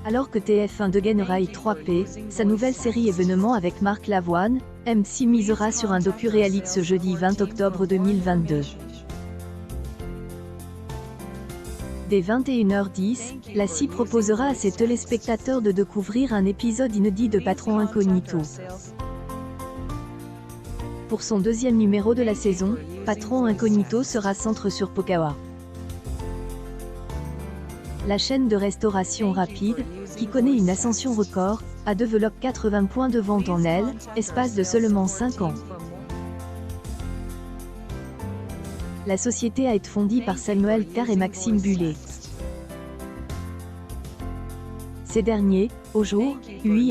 Alors que TF1 dégainera i3P, sa nouvelle série événement avec Marc Lavoine, M6 misera sur un docu-réalité ce jeudi 20 octobre 2022. Dès 21h10, la CI proposera à ses téléspectateurs de découvrir un épisode inédit de Patron Incognito. Pour son deuxième numéro de la saison, Patron Incognito sera centré sur Pokawa. La chaîne de restauration rapide, qui connaît une ascension record, a développé 80 points de vente en espace de seulement 5 ans. La société a été fondée par Samuel Carr et Maxime Bullet. Ces derniers, au jour,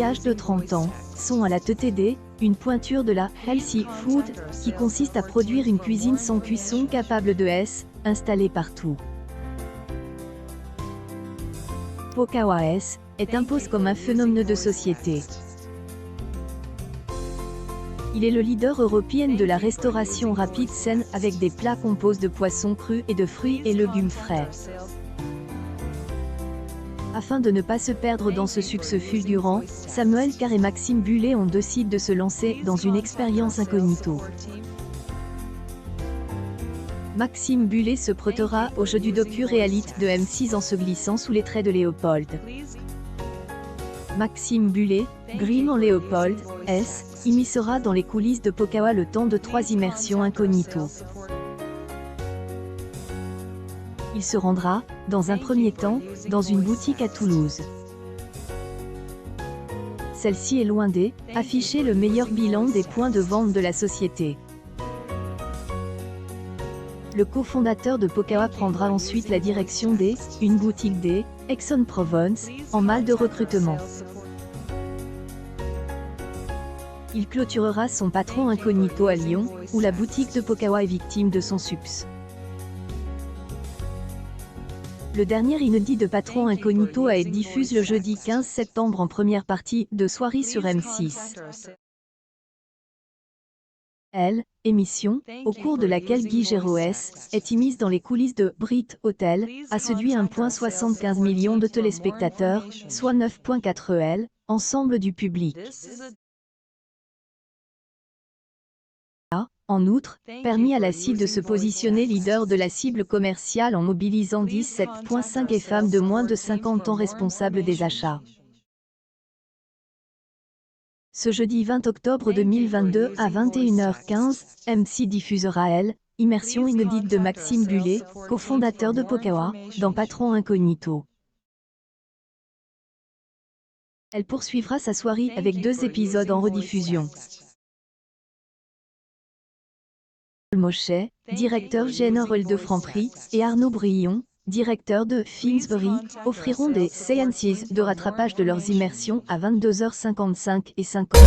âge de 30 ans, sont à la TTD, une pointure de la healthy food, qui consiste à produire une cuisine sans cuisson capable de installée partout. Pokawa est imposé comme un phénomène de société. Il est le leader européen de la restauration rapide saine avec des plats composés de poissons crus et de fruits et légumes frais. Afin de ne pas se perdre dans ce succès fulgurant, Samuel Carr et Maxime Bullet ont décidé de se lancer dans une expérience incognito. Maxime Bullet se prêtera au jeu du docu-réalité de M6 en se glissant sous les traits de Léopold. Maxime Bullet, Grimm en Léopold, immiscera dans les coulisses de Pokawa le temps de 3 immersions incognito. Il se rendra, dans un premier temps, dans une boutique à Toulouse. Celle-ci est loin d'afficher le meilleur bilan des points de vente de la société. Le cofondateur de Pokawa prendra ensuite la direction une boutique Aix-en-Provence, en mal de recrutement. Il clôturera son Patron Incognito à Lyon, où la boutique de Pokawa est victime de son succès. Le dernier inédit de Patron Incognito a été diffusé le jeudi 15 septembre en première partie de soirée sur M6. Émission, au cours de laquelle Guy Géroès, est immisce dans les coulisses de Brit Hotel, a séduit 1,75 million de téléspectateurs, soit 9,4 ensemble du public. En outre, permis à la CI de se positionner leader de la cible commerciale en mobilisant 17,5 femmes de moins de 50 ans responsables des achats. Ce jeudi 20 octobre 2022 à 21h15, M6 diffusera immersion inédite de Maxime Bullet, cofondateur de Pokawa, dans Patron Incognito. Elle poursuivra sa soirée avec 2 épisodes en rediffusion. Mochet, directeur général de Franprix, et Arnaud Brillon, directeur de Finsbury, offriront des séances de rattrapage de leurs immersions à 22h55 et 50.